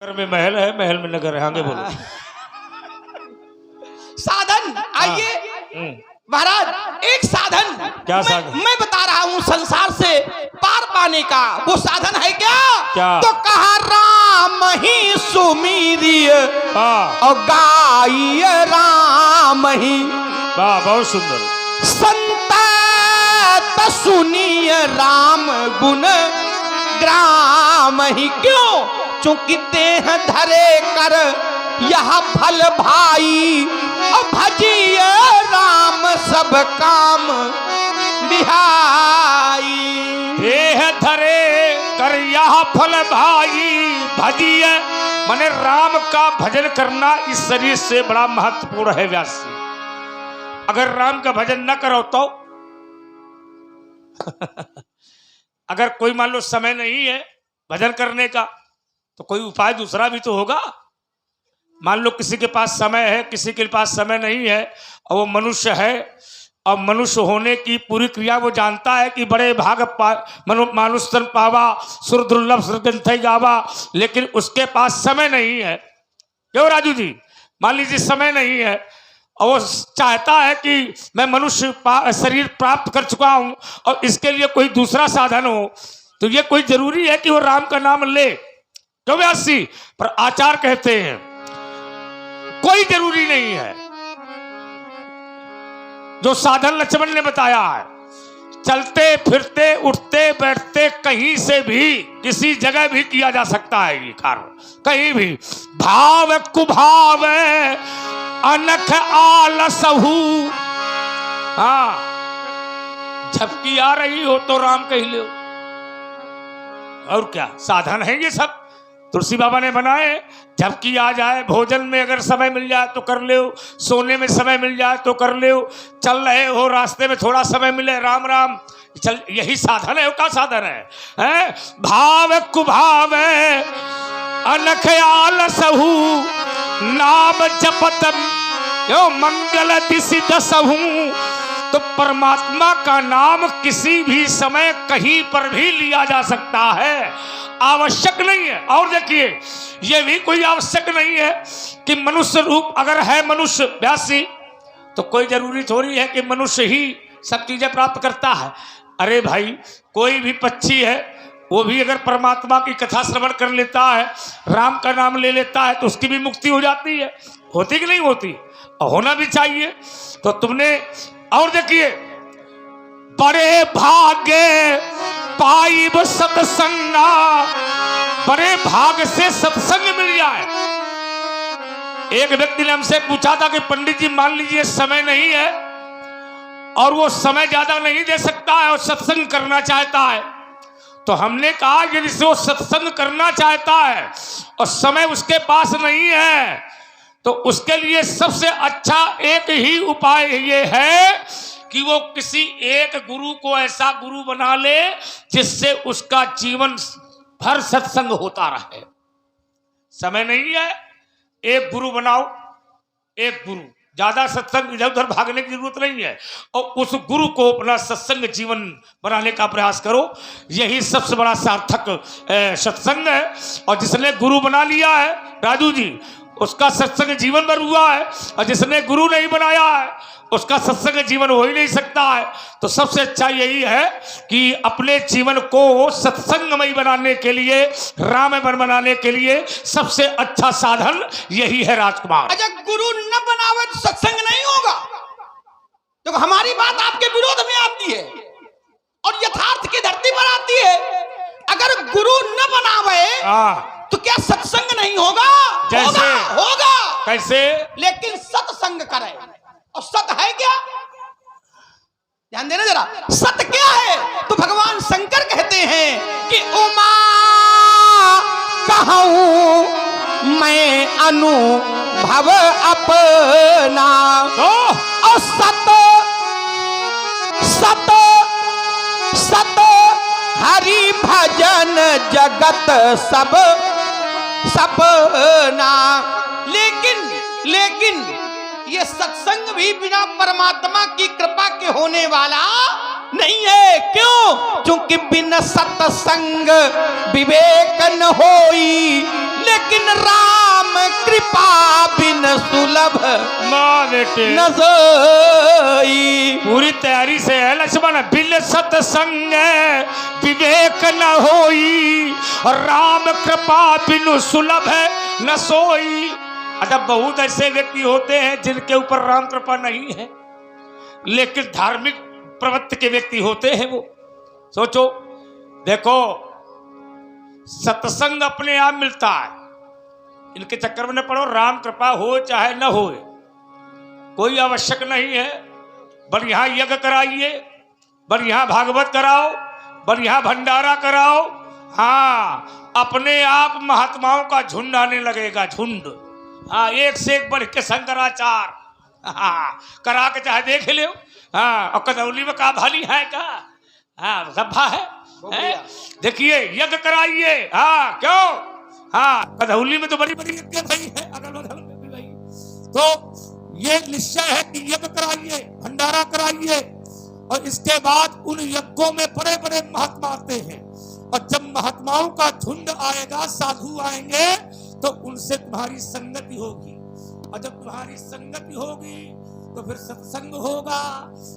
नगर में महल है, महल में नगर है। आगे बोलो। साधन आइए महाराज, एक साधन क्या साधन? मैं बता रहा हूँ संसार से पार पाने का। वो साधन है क्या? क्या? तो कहा राम ही सुमीरिय और गाइय राम ही। वाह, बहुत सुंदर। संत सुनिय राम गुण ग्राम ही। क्यों? चूंकि देह धरे कर यह फल भाई, और भजिय राम सब काम बिहाई। देह धरे कर यह फल भाई, भजिए माने राम का भजन करना इस शरीर से बड़ा महत्वपूर्ण है व्यास जी। अगर राम का भजन न करो तो अगर कोई मान लो समय नहीं है भजन करने का, तो कोई उपाय दूसरा भी तो होगा। मान लो किसी के पास समय है, किसी के पास समय नहीं है, और वो मनुष्य है, और मनुष्य होने की पूरी क्रिया वो जानता है कि बड़े भाग मानुष तन पावा, सुर दुर्लभ सुरग्रंथ गावा, लेकिन उसके पास समय नहीं है। क्यों राजू जी? मान लीजिए समय नहीं है और वो चाहता है कि मैं मनुष्य शरीर प्राप्त कर चुका हूं और इसके लिए कोई दूसरा साधन हो, तो ये कोई जरूरी है कि वो राम का नाम ले? क्यों व्यास जी? पर आचार कहते हैं कोई जरूरी नहीं है। जो साधन लक्ष्मण ने बताया है, चलते फिरते उठते बैठते कहीं से भी किसी जगह भी किया जा सकता है ये कार्य, कहीं भी। भाव कुभाव अनख आलसहु। हाँ, झपकी आ रही हो तो राम कह लो, और क्या साधन है ये सब तुलसी बाबा ने बनाए। झपकी आ जाए, भोजन में अगर समय मिल जाए तो कर लो, सोने में समय मिल जाए तो कर लो, चल रहे हो रास्ते में थोड़ा समय मिले राम राम चल, यही साधन है। क्या साधन है? भाव कुभाव अनख आलसहु, नाम जपत यो मंगल दिसि दसहु। तो परमात्मा का नाम किसी भी समय कहीं पर भी लिया जा सकता है, आवश्यक नहीं है। और देखिए, यह भी कोई आवश्यक नहीं है कि मनुष्य रूप अगर है मनुष्य व्यासी, तो कोई जरूरी थोड़ी है कि मनुष्य ही सब चीजें प्राप्त करता है। अरे भाई, कोई भी पक्षी है, वो भी अगर परमात्मा की कथा श्रवण कर लेता है, राम का नाम ले लेता है, तो उसकी भी मुक्ति हो जाती है। होती कि नहीं होती? और होना भी चाहिए। तो तुमने और देखिए, बड़े भाग्य पाइब सत्संगा, बड़े भाग से सत्संग मिल जाए। एक व्यक्ति ने हमसे पूछा था कि पंडित जी मान लीजिए समय नहीं है और वो समय ज्यादा नहीं दे सकता है और सत्संग करना चाहता है, तो हमने कहा यदि वो सत्संग करना चाहता है और समय उसके पास नहीं है, तो उसके लिए सबसे अच्छा एक ही उपाय ये है कि वो किसी एक गुरु को ऐसा गुरु बना ले जिससे उसका जीवन भर सत्संग होता रहे। समय नहीं है, एक गुरु बनाओ, एक गुरु, ज्यादा सत्संग इधर उधर भागने की जरूरत नहीं है, और उस गुरु को अपना सत्संग जीवन बनाने का प्रयास करो। यही सबसे बड़ा सार्थक सत्संग है। और जिसने गुरु बना लिया है राजू जी, उसका सत्संग जीवन भर हुआ है, और जिसने गुरु नहीं बनाया है उसका सत्संग जीवन हो ही नहीं सकता है। तो सबसे अच्छा यही है कि अपने जीवन को सत्संगमय बनाने के लिए, राममय बनाने के लिए सबसे अच्छा साधन यही है राजकुमार। अच्छा, गुरु न बनावे तो सत्संग नहीं होगा। देखो, हमारी बात आपके विरोध में आती है और यथार्थ की धरती पर आती है। अगर गुरु न बनावे तो क्या सत्संग नहीं होगा? जैसे होगा। कैसे? लेकिन सत्संग करे। और सत है क्या? ध्यान देना जरा, सत क्या है? तो भगवान शंकर कहते हैं कि उमा कहूं मैं अनुभव अपना, और सत सत सत हरि भजन जगत सब सपना। लेकिन ये सत्संग भी बिना परमात्मा की कृपा के होने वाला नहीं है। क्यों? क्योंकि बिन सत्संग विवेक न होई, लेकिन राम कृपा बिन सुलभ माँ बेटे न सोई। पूरी तैयारी से है लक्ष्मण। बिन सत्संग विवेक न होई, और राम कृपा बिनु सुलभ न सोई। अतः बहुत ऐसे व्यक्ति होते हैं जिनके ऊपर राम कृपा नहीं है, लेकिन धार्मिक प्रवृत्ति के व्यक्ति होते हैं वो। सोचो, देखो, सत्संग अपने आप मिलता है, इनके चक्कर में न पड़ो। राम कृपा हो चाहे न हो, कोई आवश्यक नहीं है। बढ़िया यज्ञ कराइए, बढ़िया भागवत कराओ, बढ़िया भंडारा कराओ। हाँ, अपने आप महात्माओं का झुंड आने लगेगा, झुंड। हाँ, एक से एक बढ़ के शंकराचार्य हाँ करा के चाहे देख लो। हाँ, और कदौली में का भाली है का? हाँ, सभा है। देखिए, यज्ञ कराइए। हाँ, क्यों? हाँ, कदौली में तो बड़ी बड़ी यज्ञ भाई है, अगल बगल में भी भाई। तो ये निश्चय है कि यज्ञ कराइए, भंडारा कराइए, और इसके बाद उन यज्ञों में बड़े बड़े महात्मा आते हैं। और जब महात्माओं का झुंड आएगा, साधु आएंगे, तो उनसे तुम्हारी संगति होगी। और जब तुम्हारी संगति होगी तो फिर सत्संग होगा,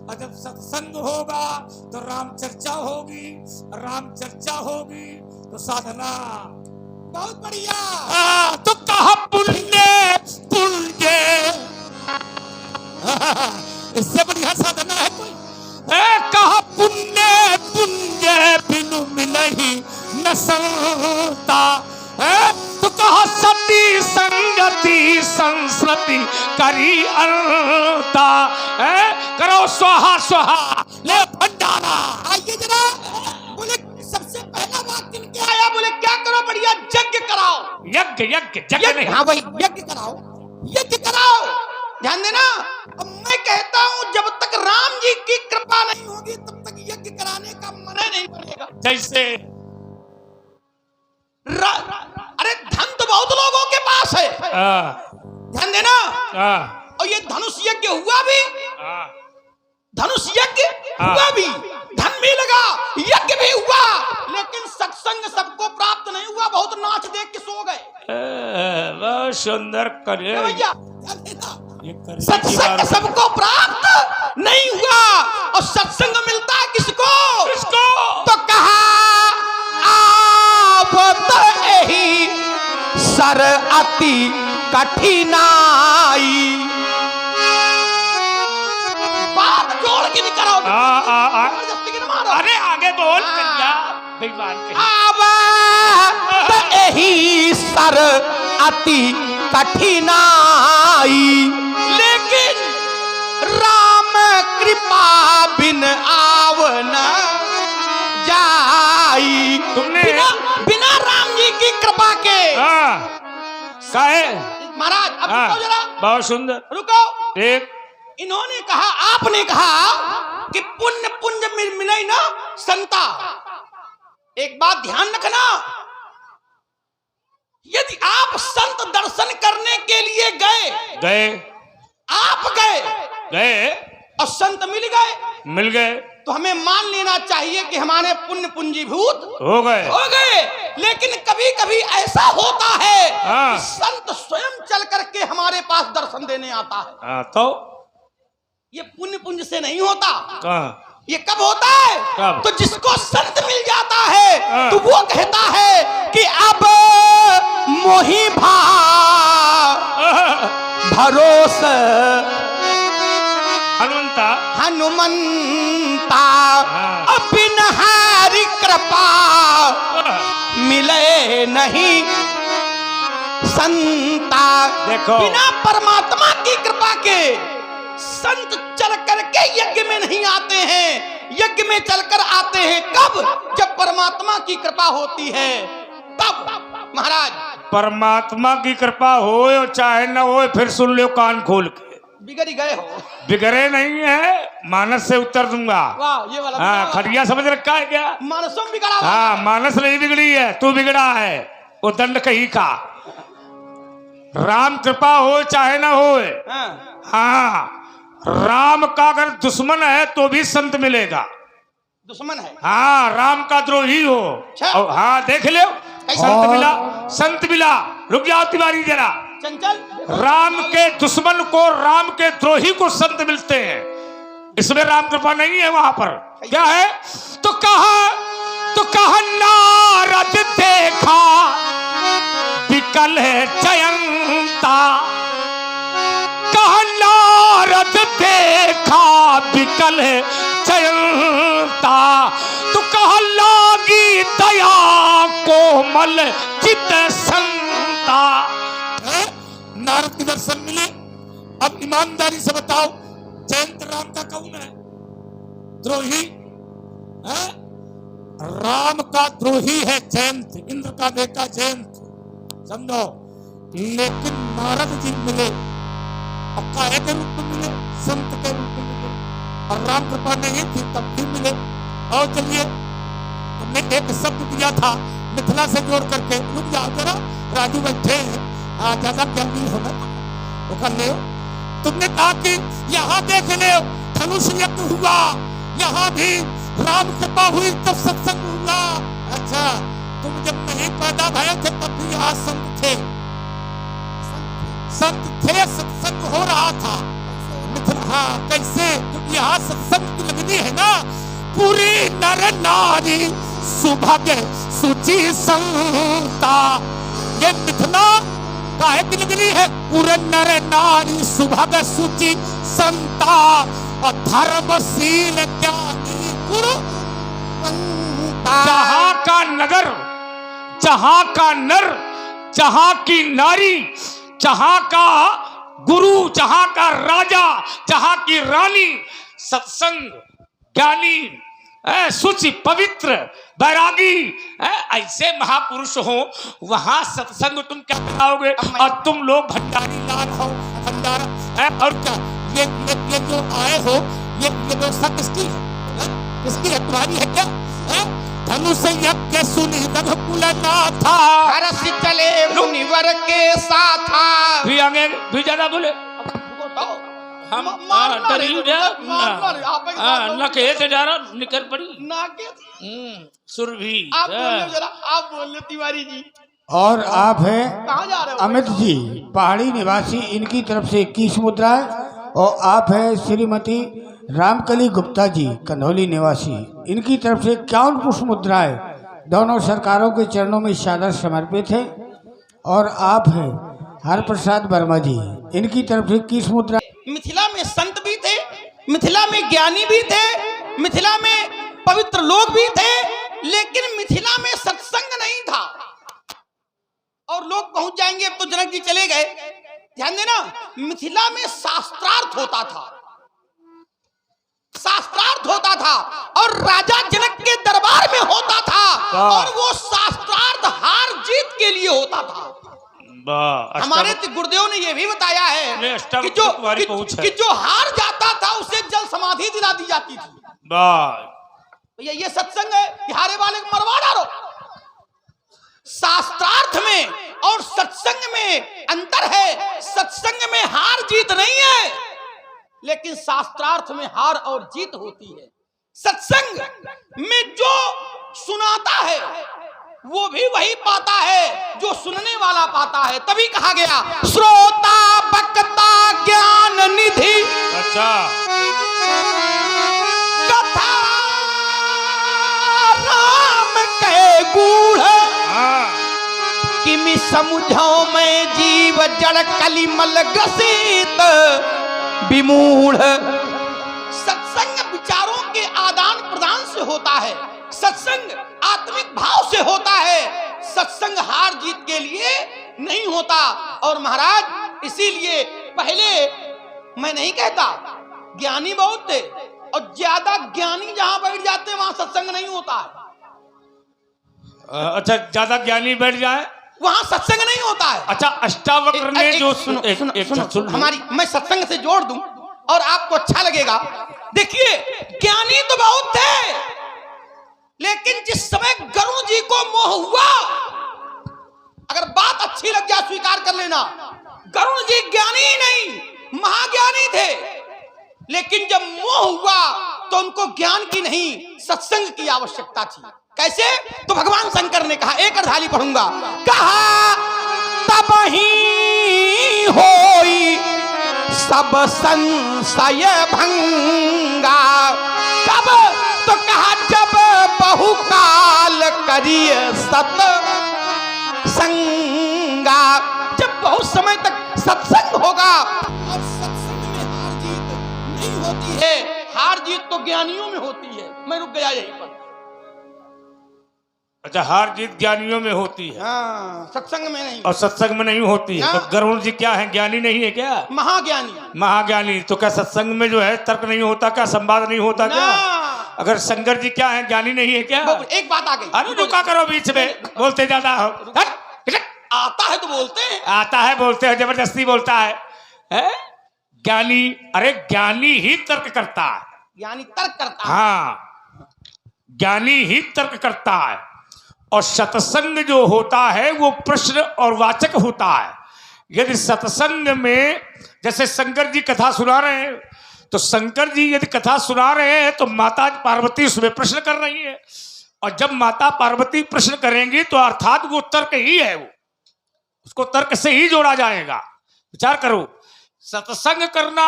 और जब सत्संग होगा तो राम चर्चा होगी, राम चर्चा होगी तो साधना। बहुत बढ़िया। तो कहा पुण्य पुण्य, इससे बढ़िया साधना है कोई? कहा पुण्य पुण्य बिनु मिलहि न संता। तो कहा सती संगति संस्कृति करी अंता। करो स्वाहा स्वाहा, ले भंडारा। आइए जरा, बोले सबसे पहला बात किनके आया? बोले क्या करो? बढ़िया यज्ञ कराओ। यज्ञ यज्ञ यज्ञ नहीं। हाँ भाई, यज्ञ कराओ, यज्ञ कराओ। ध्यान देना। अब मैं कहता हूँ, जब तक राम जी की कृपा नहीं होगी तब तक यज्ञ कराने का मन नहीं बनेगा। जैसे अरे धन तो बहुत लोगों के पास है, ध्यान देना। और ये धनुष यज्ञ हुआ भी, धनुष यज्ञ हुआ भी, धन भी लगा, यज्ञ भी हुआ, लेकिन सत्संग सबको प्राप्त नहीं हुआ। बहुत नाच देख के सो गए। बहुत सुंदर करे भैया, ध्यान देना। सत्संग सबको प्राप्त नहीं हुआ। और सत्संग मिलता है किसको? किसको? तो कहा आप यही सर अति कठिनाई। बात जोड़ के नहीं कराओ। अरे आगे बोल कन्या, बेईमान कहीं। अब यही सर अति कठिनाई, लेकिन राम कृपा बिन आवना जाई। तुमने बिना राम जी की कृपा के। काहे? महाराज, अब रुको जरा। बहुत सुंदर, रुको। एक इन्होंने कहा, आपने कहा कि पुण्य पुण्य मिले ना संता। एक बात ध्यान रखना, यदि आप संत दर्शन करने के लिए गए, आप गए और संत मिल गए, तो हमें मान लेना चाहिए कि हमारे पुण्य पूंजीभूत हो गए। लेकिन कभी कभी ऐसा होता है कि संत स्वयं चल करके हमारे पास दर्शन देने आता है। तो ये पुण्य पुंज से नहीं होता। ये कब होता है? कब? तो जिसको संत मिल जाता है तो वो कहता है कि अब मोहि भरोसा हनुमंता, बिन हरि कृपा मिले नहीं संता। देखो, बिना परमात्मा की कृपा के संत चल करके यज्ञ में नहीं आते हैं। यज्ञ में चलकर आते हैं कब? जब परमात्मा की कृपा होती है तब। महाराज, परमात्मा की कृपा हो चाहे न हो, फिर सुन लो कान खोल के। बिगड़ गए हो? बिगड़े नहीं है, मानस से उत्तर दूंगा। वाह, ये वाला हाँ, खड़िया समझ रखा है क्या? मानसों में बिगड़ा। हाँ, मानस नहीं बिगड़ी है, तू बिगड़ा है। वो दंड कहीं का। राम कृपा हो चाहे ना हो, हाँ, राम का अगर दुश्मन है तो भी संत मिलेगा। दुश्मन है? हाँ, राम का द्रोही हो। हाँ, देख लो, संत मिला। रुक जाओ तिवारी जरा। चंचल, राम के दुश्मन को, राम के द्रोही को संत मिलते हैं, इसमें राम कृपा नहीं है। वहां पर क्या है? तो कहा नारद देखा विकल जयंता, कहा नारद देखा विकल जयंता, तो कहा लागी दया कोमल चित संता। नारद के दर्शन मिले। अब ईमानदारी से बताओ, जयंत राम का कौन है? द्रोही है? राम का द्रोही है जयंत, इंद्र का बेटा जयंत, समझो। लेकिन नारद जी मिले, काहे के रूप में मिले? संत के रूप में मिले। और राम कृपा नहीं थी तब भी मिले। और चलिए, तुमने एक शब्द दिया था मिथिला से जोड़ करके, रुक जाओ जरा, राजू बैठे हैं, ज्यादा ज्ञानी होना तो कर ले। तुमने कहा कि यहाँ देख ले धनुष यज्ञ हुआ, यहाँ भी राम कृपा हुई तब सत्संग हुआ। अच्छा, तुम जब नहीं पैदा भये थे तब भी यहाँ संत थे, सत्संग हो रहा था। हाँ, कैसे? क्योंकि यहाँ सत्संग की लगनी है ना। पूरी नर नारी सुभाग्य सुचि संता, ये मिथिला काहे की लगनी है? पूरे नर नारी सुभाग्य सुचि संता, और धर्मशील ज्ञानी गुरु। जहां का नगर, जहां का नर, जहां की नारी, जहां का गुरु, जहां का राजा, जहां की रानी सत्संग ज्ञानी, सुचि पवित्र बैरागी, ऐसे महापुरुष हो, वहां सत्संग तुम क्या कराओगे? और तुम लोग भंडारी लाल हो, भंडारा। और क्या ये जो आए हो, ये व्यवस्था किसकी है? किसकी है? तुम्हारी है क्या? धनुष यज्ञ सुनि रघुकुल नाथा, हरस चले मुनिवर के साथा। भी आगे भी ज्यादा बोले हम नके से जा रहा निकल पड़ी सुरभि। आप बोल तिवारी जी। और आप हैं कहाँ जा रहे हो? अमित जी, पहाड़ी निवासी, इनकी तरफ से 21 मुद्राएं। और आप हैं श्रीमती रामकली गुप्ता जी, कंधौली निवासी, इनकी तरफ से 51 पुष्प मुद्राएं। दोनों सरकारों के चरणों में सादर समर्पित है। और आप हैं हरप्रसाद वर्मा जी, इनकी तरफ से 21 मुद्रा। मिथिला में संत भी थे, मिथिला में ज्ञानी भी थे, मिथिला में पवित्र लोग भी थे, लेकिन मिथिला में सत्संग नहीं था। और लोग पहुंच जाएंगे, अब तो जनक जी चले गए, ध्यान देना। मिथिला में शास्त्रार्थ होता था, शास्त्रार्थ होता था, और राजा जनक के दरबार में होता था। और वो शास्त्रार्थ हार जीत के लिए होता था। हमारे गुरुदेव ने यह भी बताया है कि जो हार जाता था उसे जल समाधि दिला दी जाती थी। ये सत्संग है कि हारे वाले को मरवा डालो। शास्त्रार्थ में और सत्संग में अंतर है। सत्संग में हार जीत नहीं है, लेकिन शास्त्रार्थ में हार और जीत होती है। सत्संग में जो सुनाता है वो भी वही पाता है जो सुनने वाला पाता है। तभी कहा गया श्रोता वक्ता ज्ञान निधि। अच्छा, कथा राम के गूढ़ किमि समुझो में जीव जड़ कलिमल ग्रसित विमूढ़। सत्संग विचारों के आदान प्रदान से होता है, सत्संग आत्मिक भाव से होता है, सत्संग हार जीत के लिए नहीं होता। और महाराज इसीलिए पहले मैं नहीं कहता, ज्ञानी बहुत थे, और ज्यादा ज्ञानी जहां बैठ जाते हैं वहां सत्संग नहीं होता है। अच्छा, ज्यादा ज्ञानी बैठ जाए वहां सत्संग नहीं होता है। अच्छा, अष्टावक्र ने जो सुनो हमारी, मैं सत्संग से जोड़ दूं और आपको अच्छा लगेगा। देखिए, ज्ञानी तो बहुत थे, लेकिन जिस समय गरुड़ जी को मोह हुआ, अगर बात अच्छी लग जाए स्वीकार कर लेना, गरुड़ जी ज्ञानी ही नहीं महाज्ञानी थे, लेकिन जब मोह हुआ तो उनको ज्ञान की नहीं सत्संग की आवश्यकता थी। कैसे? तो भगवान शंकर ने कहा, एक अर्धाली पढ़ूंगा, कहा तब ही होई सब संशय भंगा। कब? तो कहा जब बहुकाल करिए सत्संगा, जब बहुत समय तक सत्संग होगा। और सत्संग में हार जीत नहीं होती है, हार जीत तो ज्ञानियों में होती है। मैं रुक गया यहीं पर। अच्छा, हार जीत ज्ञानियों में होती है, हाँ, सत्संग में नहीं। और सत्संग में नहीं होती है। हाँ। तो गरुड़ जी क्या है, ज्ञानी नहीं है क्या? महाज्ञानी। महाज्ञानी। तो क्या सत्संग में जो है तर्क नहीं होता क्या, संवाद नहीं होता क्या? अगर शंकर जी क्या है, ज्ञानी नहीं है क्या? एक बात आ गई। अरे रुका करो, बीच में बोलते ज्यादा हो। आता है तो बोलते हैं। आता है बोलते हैं, जबरदस्ती बोलता है? ज्ञानी, अरे ज्ञानी ही तर्क करता है। ज्ञानी तर्क करता है। हाँ, ज्ञानी ही तर्क करता है। और सत्संग जो होता है वो प्रश्न और वाचक होता है। यदि सत्संग में, जैसे शंकर जी कथा सुना रहे हैं, तो शंकर जी यदि कथा सुना रहे हैं तो माता पार्वती उसमें प्रश्न कर रही है, और जब माता पार्वती प्रश्न करेंगी तो अर्थात वो तर्क ही है, वो उसको तर्क से ही जोड़ा जाएगा। विचार करो, सत्संग करना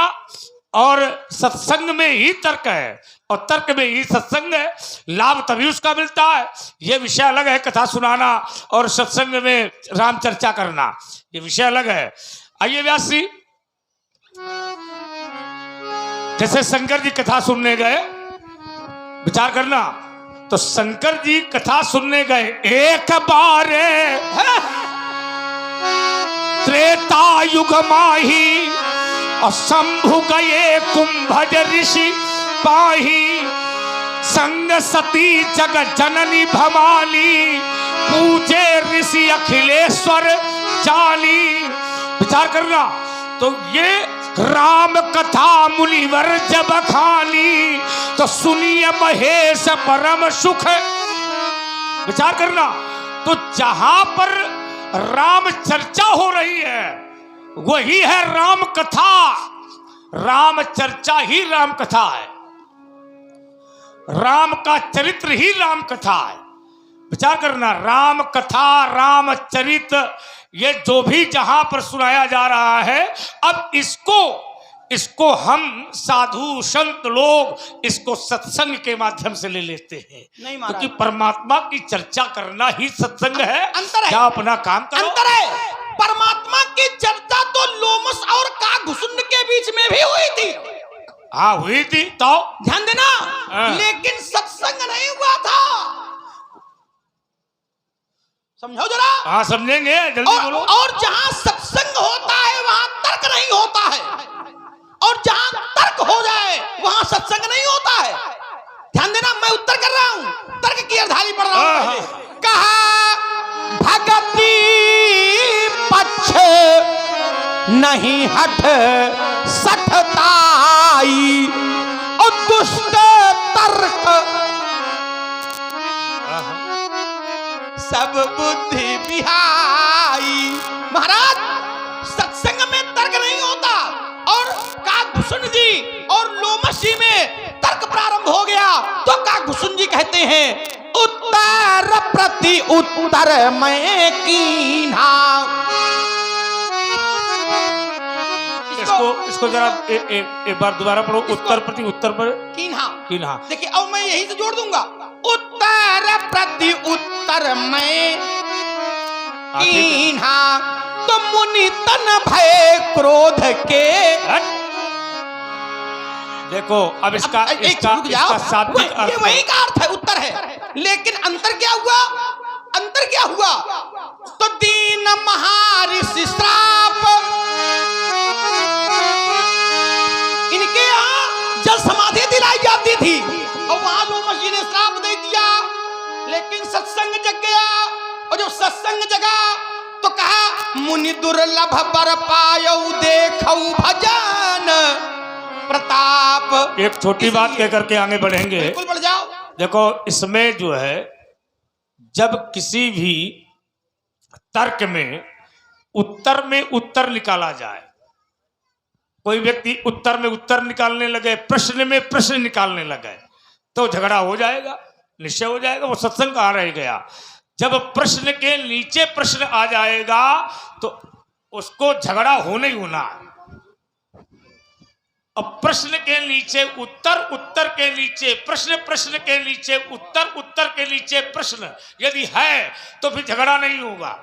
और सत्संग में ही तर्क है, और तर्क में ही सत्संग है। लाभ तभी उसका मिलता है। यह विषय अलग है, कथा सुनाना और सत्संग में राम चर्चा करना, ये विषय अलग है। आइए व्यास जी, जैसे शंकर जी कथा सुनने गए, विचार करना, तो शंकर जी कथा सुनने गए एक बार त्रेता युग माही, और शंभु गए कुंभज ऋषि पाही। संग सती जग जननी भवानी, पूजे ऋषि अखिलेश्वर जानी। विचार करना, तो ये राम कथा मुनिवर जब खानी, तो सुनिए महेश परम सुख। विचार करना, तो जहां पर राम चर्चा हो रही है वही है राम कथा। राम चर्चा ही राम कथा है, राम का चरित्र ही राम कथा है। विचार करना, राम कथा, राम चरित्र, ये जो भी जहां पर सुनाया जा रहा है, अब इसको हम साधु संत लोग इसको सत्संग के माध्यम से ले लेते हैं, क्योंकि परमात्मा की चर्चा करना ही सत्संग है। अंतर है, क्या अपना काम करो। अंतर है। परमात्मा की चर्चा तो लोमस और काकभूषुंड के बीच में भी हुई थी। हाँ, हुई थी, तो ध्यान देना, लेकिन सत्संग नहीं हुआ था। समझो जरा। हाँ, समझेंगे, जल्दी बोलो। और जहां सत्संग होता है वहां तर्क नहीं होता है, और जहां तर्क हो जाए वहां सत्संग नहीं होता है। ध्यान देना, मैं उत्तर कर रहा हूं, तर्क की अर्धाली पढ़ रहा हूं। कहा भगति पक्ष नहीं हट सठताई, और दुष्ट तर्क सब बुद्धि बिहाई। महाराज, सत्संग में तर्क नहीं होता, और काकभूषुंड जी और लोमस जी में तर्क प्रारंभ हो गया, तो काकभूषुंड जी कहते हैं उत्तर प्रति उत्तर मैं कीन्हा। इसको जरा एक बार दोबारा पढ़ो। उत्तर प्रति उत्तर पर कीन्हा। देखिए, अब मैं यही से जोड़ दूंगा, उत्तर प्रति उत्तर मैं कीन्हा, तो मुनि तन भय क्रोध के। देखो, अब इसका शाब्दिक अर्थ, वही का अर्थ है, उत्तर है, लेकिन अंतर क्या हुआ? अंतर क्या हुआ? तो दीन महर्षि श्राप, इनके यहाँ जल समाधि दिलाई जाती थी, और वहां लोमस जी ने श्राप दे दिया, लेकिन सत्संग जग गया। और जब सत्संग जगा तो कहा मुनि दुर्लभ बर पायौ देखौ भजन प्रताप। एक छोटी बात कह करके आगे बढ़ेंगे। बिल्कुल बढ़ जाओ। देखो, इसमें जो है, जब किसी भी तर्क में उत्तर निकाला जाए, कोई व्यक्ति उत्तर में उत्तर निकालने लगे, प्रश्न में प्रश्न निकालने लगे, तो झगड़ा हो जाएगा, निश्चय हो जाएगा। वो सत्संग कहाँ रह गया? जब प्रश्न के नीचे प्रश्न आ जाएगा तो उसको झगड़ा होना ही होना है। अब प्रश्न के नीचे उत्तर, उत्तर के नीचे प्रश्न, प्रश्न के नीचे उत्तर, उत्तर के नीचे प्रश्न यदि है तो फिर झगड़ा नहीं होगा।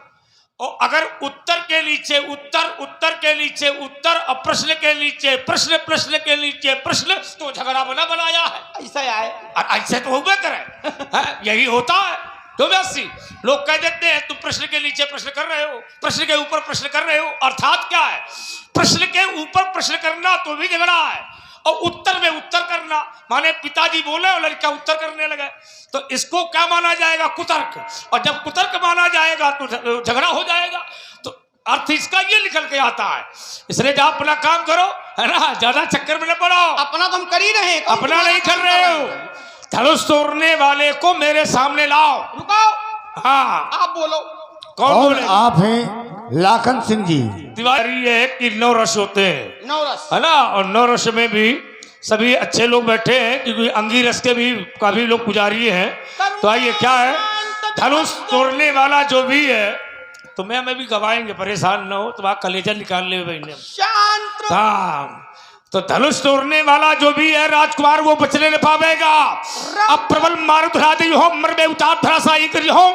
और अगर उत्तर के नीचे उत्तर, उत्तर के नीचे उत्तर और प्रश्न के नीचे प्रश्न, प्रश्न के नीचे प्रश्न, तो झगड़ा बना बनाया है। ऐसा है, ऐसे तो होगा करे, यही होता है। तो वैसी लोग कह देते हैं तुम प्रश्न के नीचे प्रश्न कर रहे हो, प्रश्न के ऊपर प्रश्न कर रहे हो। अर्थात क्या है? प्रश्न के ऊपर प्रश्न करना तो भी झगड़ा है, और उत्तर में उत्तर करना, माने पिताजी बोले और लड़का उत्तर करने लगे, तो इसको क्या माना जाएगा? कुतर्क। और जब कुतर्क माना जाएगा तो झगड़ा हो जाएगा। तो अर्थ इसका ये निकल के आता है। इसलिए जब अपना काम करो, है ना, ज्यादा चक्कर में न पड़ो। अपना तुम कर ही रहे, अपना नहीं कर रहे हो। धनुष तोड़ने वाले को मेरे सामने लाओ। रुको, हाँ, आप बोलो। कौन और बोले? आप हैं लाखन सिंह जी। तिवारी है कि 9 रस होते हैं, नवरस, है ना, और 9 रस में भी सभी अच्छे लोग बैठे हैं, क्योंकि अंगी रस के भी काफी लोग पुजारी हैं। तो आइए, क्या है? धनुष तोड़ने वाला जो भी है, तुम्हें हमें भी गवाएंगे, परेशान न हो, तुम्हारा कलेजा निकाल ले बहने। शांत रहो। हाँ, तो धनुष तोड़ने वाला जो भी है राजकुमार, वो बचने न पावेगा। अब प्रबल मारुत राधे हो, मर में उतार धराशायी करी हो।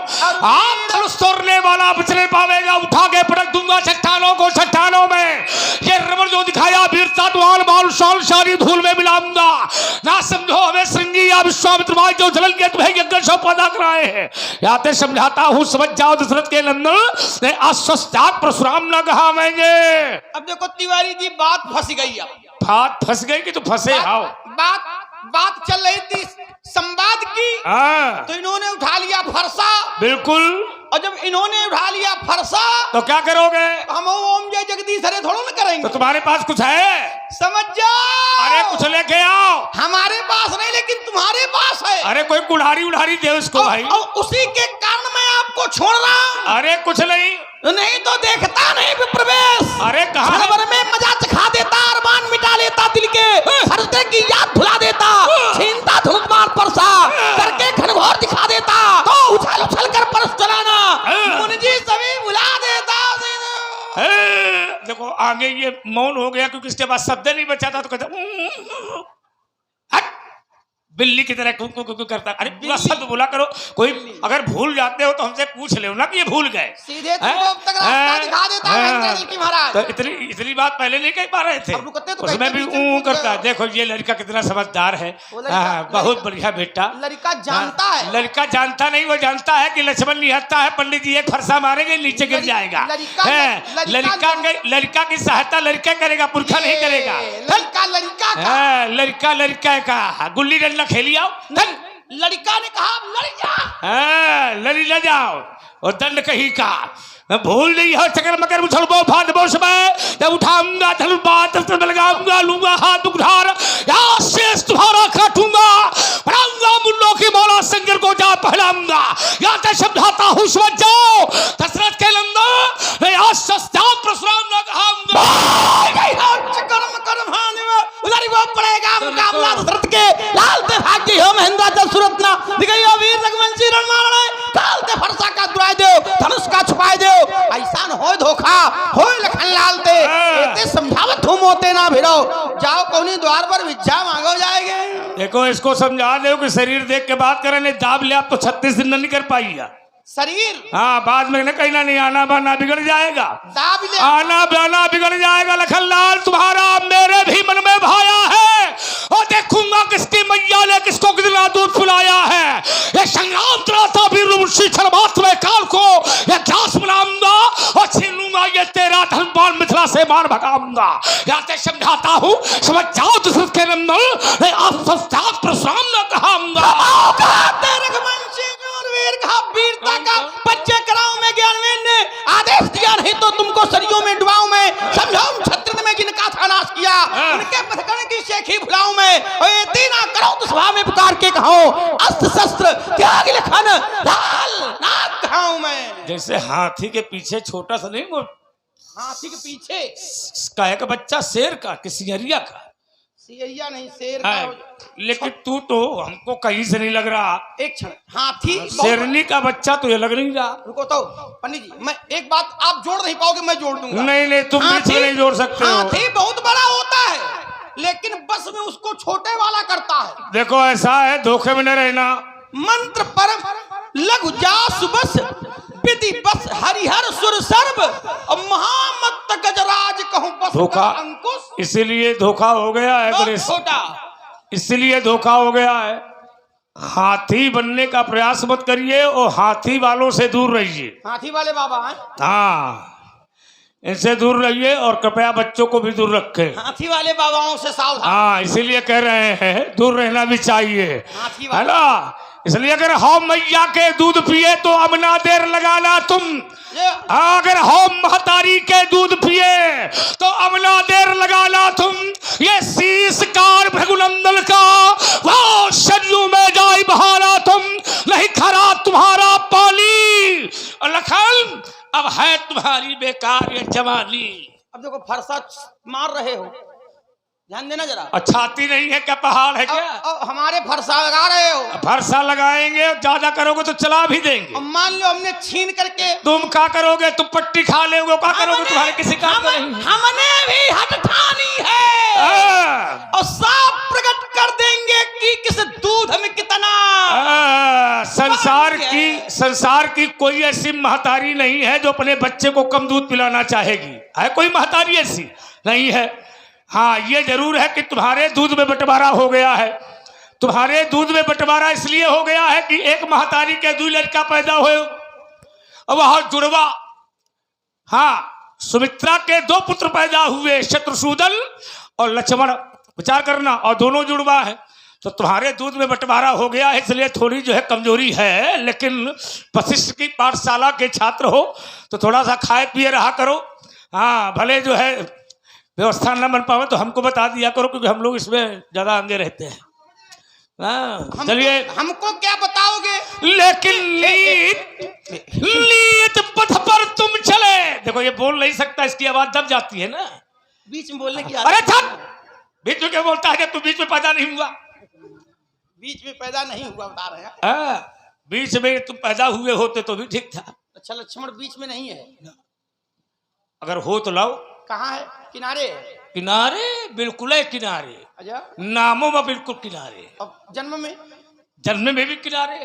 आप धनुष तोड़ने वाला बचने न पावेगा। उठा के पटक दूंगा चट्टानों को, चट्टानों में ये रमण जो दिखाया वीरता, द्वाल बाल शाल सारी धूल में मिलाऊंगा। ना समझो हमें श्रृंगी या विश्वामित्र भाई जो जलन के तुम्हें यज्ञ शो पैदा कराए हैं। याते समझाता हूँ, समझ जाओ दशरथ के नंदन, अस्वस्थात परशुराम न कहावेंगे। अब देखो तिवारी जी, बात फंस गई। अब बात फंस गई कि तो फंसे आओ। बात चल रही थी संवाद की, हाँ, तो इन्होंने उठा लिया फरसा। बिल्कुल। और जब इन्होंने उठा लिया फरसा, तो क्या करोगे? हम ओम जय जगदीश हरे थोड़ा न करेंगे। तो तुम्हारे पास कुछ है? समझ जाओ। अरे कुछ लेके आओ। हमारे पास नहीं, लेकिन तुम्हारे पास है। अरे कोई कुल्हाड़ी उल्हाड़ी दे उसको भाई। और उसी के कारण मैं आपको छोड़ रहा हूँ। अरे कुछ नहीं, नहीं तो देखता नहीं प्रवेश। अरे कहाँ है? भर में मजा चखा देता, अरमान मिटा लेता, दिल के हृदय की याद भुला देता, छीनता धनुष्मान परसा करके घनघोर दिखा देता, तो उछल उछल कर परस चलाना मुनि जी सभी भुला देता। देखो आगे ये मौन हो गया, क्योंकि इसके बाद शब्द नहीं बचा था, तो कहता बिल्ली की तरह कू कू कू करता। अरे पूरा शब्द बोला करो। कोई अगर भूल जाते हो तो हमसे पूछ ले ना कि ये भूल गए। सीधे तुमको अब तक रास्ता दिखा देता है महेंद्र की महाराज। तो इतनी बात पहले नहीं कह पा रहे थे, उसमें भी ऊँ करता है। देखो ये लड़का कितना समझदार है, बहुत बढ़िया बेटा। लड़का जानता है, लड़का जानता नहीं, वो जानता है कि लक्ष्मण निहत्ता है, पंडित जी एक फरसा मारेंगे नीचे गिर जाएगा। लड़का की सहायता लड़का करेगा, पुरखा नहीं करेगा। लड़का लड़का का गुल्ली डंडा खेली आओ। लड़का ने कहा लड़ जा, लड़ी न जाओ, और दंड कहीं का भूल नहीं हो। चकर मकर उछलबो फाद बोश में, जब उठाऊंगा धनुर्बाण में लगाऊंगा, लूंगा हाथ उधार, या शेष तुम्हारा काटूंगा, बढ़ाऊंगा मुल्लों की मौला संगर को जा पहलाऊंगा। या तो समझाता हूँ, समझ जाओ दशरथ के नंदन, या सस्तात परशुराम न कहाऊंगा। चकर मकर उधर वो पड़ेगा मुकाबला दशरथ के लाल ते भाग्य हो महेंद्र जब सूरत ना दिखाइयो वीर रघुवंशी रण मारणे काल ते फरसा का दुराय दो, धनुष का छुपाए दो। ऐसा न होय धोखा, होय लखन लाल ते एते समझावत हूं मोते ना भिड़ो, जाओ कोनी द्वार पर भिक्षा मांगो जाएंगे। देखो इसको समझा दो कि शरीर देख के बात करने, दाब ले आप तो 36 दिन नहीं कर पाइएगा। शरीर हाँ, बाद में न कहना नहीं, आना बाना बिगड़ जाएगा, दाब ले आना बाना बिगड़ जाएगा। लखनलाल तुम्हारा मेरे भी मन में भाया है, और देखूंगा किसकी मैया ने किसको कितना दूध पिलाया है। ये संग्राम त्राता भी ऋषि छलमात में काल को ये घास बनाऊंगा, और छीनूंगा ये तेरा धर्मपाल मिथिला से मार भगाऊंगा। याते समझाता हूँ, समझ जाओ दशरथ के नंदन, आप सस्तात परशुराम न कहाऊंगा। वीरता का बच्चे कराऊं मैं, ज्ञानवेन ने आदेश दिया, नहीं तो तुमको सरियों में डुबाऊं मैं। समझाऊं छत्र में जिनका था नाश किया, उनके पथकन की शेखी भुलाऊं मैं। और ये तीना करो तो सभा में पुकार के कहो, अस्त्र शस्त्र त्याग लखन लाल नाग कहाऊं मैं। जैसे हाथी के पीछे छोटा सा नहीं, वो हाथी के पीछे का एक बच्चा शेर का, किसी हरिया का, शेरिया नहीं, शेर का है, लेकिन तू तो हमको कहीं से नहीं लग रहा। एक क्षण, हाथी बहुत- शेरनी का बच्चा तो ये लग नहीं रहा। रुको तो पंडित जी, मैं एक बात आप जोड़ नहीं पाओगे, मैं जोड़ दूंगा। नहीं नहीं, तुम बीच में नहीं जोड़ सकते हो। हाथी बहुत बड़ा होता है, लेकिन बस में उसको छोटे वाला करता है। देखो ऐसा है, धोखे में न रहना। मंत्र पर लघु जास बस, विधि बस हरिहर सुर सर्व, और महामत्त गजराज कहूं बस धोखा, कर अंकुश। इसीलिए धोखा हो गया है बहुत गणेश, छोटा। इसीलिए धोखा हो गया है। हाथी बनने का प्रयास मत करिए और हाथी वालों से दूर रहिए। हाथी वाले बाबा हैं, हाँ, इनसे दूर रहिए और कृपया बच्चों को भी दूर रखें। हाथी वाले बाबाओं से सावधान। हाँ, इसीलिए कह रहे हैं दूर रहना भी चाहिए, हाथी है वाले ना। इसलिए अगर हो मैया के दूध पिए तो अब ना देर लगाना तुम, ये अगर हो महतारी के दूध पिए तो अब ना देर लगाना तुम। ये शीशकार भृगुनंदन का वो सरयू में जाए बहाना तुम, नहीं खरा तुम्हारा पानी। और लखन, अब है तुम्हारी बेकार ये जवानी। अब देखो फरसा मार रहे हो, ध्यान देना जरा। छाती नहीं है क्या, पहाड़ है क्या? अब हमारे फरसा लगा रहे हो, फरसा लगाएंगे, ज्यादा करोगे तो चला भी देंगे। अब मान लो हमने छीन करके, तुम क्या करोगे? तुम पट्टी खा लोगे, क्या करोगे? तुम्हारे किसी काम का नहीं है। हमने भी हट ठानी है हाँ। और साफ प्रकट कर देंगे कि किस दूध में कितना। संसार की कोई ऐसी महतारी नहीं है जो अपने बच्चे को कम दूध पिलाना चाहेगी। है कोई महतारी ऐसी? नहीं है। हाँ, ये जरूर है कि तुम्हारे दूध में बंटवारा हो गया है। तुम्हारे दूध में बंटवारा इसलिए हो गया है कि एक महतारी के 2 लड़का पैदा हुए, अब वह जुड़वा। हाँ, सुमित्रा के 2 पुत्र पैदा हुए, शत्रुसूदन और लक्ष्मण। विचार करना, और दोनों जुड़वा है। तो तुम्हारे दूध में बंटवारा हो गया है, इसलिए थोड़ी जो है कमजोरी है। लेकिन वशिष्ठ की पाठशाला के छात्र हो तो थोड़ा सा खाए पिए रहा करो। हाँ, भले जो है व्यवस्था न बन पावे तो हमको बता दिया करो, क्योंकि हम लोग इसमें ज्यादा आगे रहते हैं। हाँ, चलिए। हमको क्या बताओगे? लेकिन नीत पथ पर तुम चले। देखो, ये बोल नहीं सकता, इसकी आवाज दब जाती है ना। बीच में बोलने की अरे थक, बीच में क्या बोलता है? जब तू बीच में पैदा नहीं हुआ। बीच में पैदा नहीं हुआ बता रहे हैं। हाँ, बीच में तुम पैदा हुए होते तो भी ठीक था। अच्छा, लक्ष्मण बीच में नहीं है? अगर हो तो लाओ। कहाँ है? किनारे? किनारे, बिल्कुल है किनारे। अच्छा, नामों में बिल्कुल किनारे। अब जन्म में? जन्म में भी किनारे।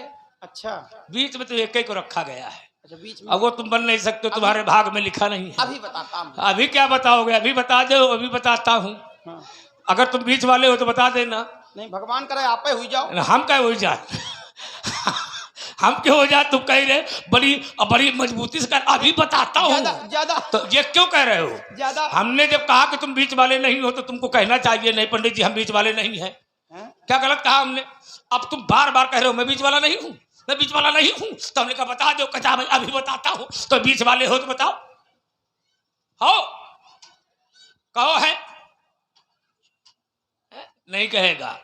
अच्छा, बीच में तो एक ही को रखा गया है। अच्छा, बीच में। अब वो तुम बन नहीं सकते, तुम्हारे भाग में लिखा नहीं है। अभी बताता हूँ। अभी क्या बताओगे? अभी बता दो। अभी बताता हूँ। हाँ। अगर तुम बीच वाले हो तो बता देना। नहीं, भगवान करे आप ही हुई जाओ। हम क्या हो जाए? हम क्यों हो जाए? तुम कह रहे बड़ी मजबूती से कर। अभी बताता हूँ। ज्यादा तो ये क्यों कह रहे हो? ज्यादा। हमने जब कहा कि तुम बीच वाले नहीं हो तो तुमको कहना चाहिए, नहीं पंडित जी हम बीच वाले नहीं हैं। क्या गलत कहा हमने? अब तुम बार बार कह रहे हो मैं बीच वाला नहीं हूँ, मैं बीच वाला नहीं हूँ। तो हमने कहा बता दो। कहा भाई अभी बताता हूँ। तो बीच वाले हो तो बताओ। हो, कहो है? नहीं कहेगा।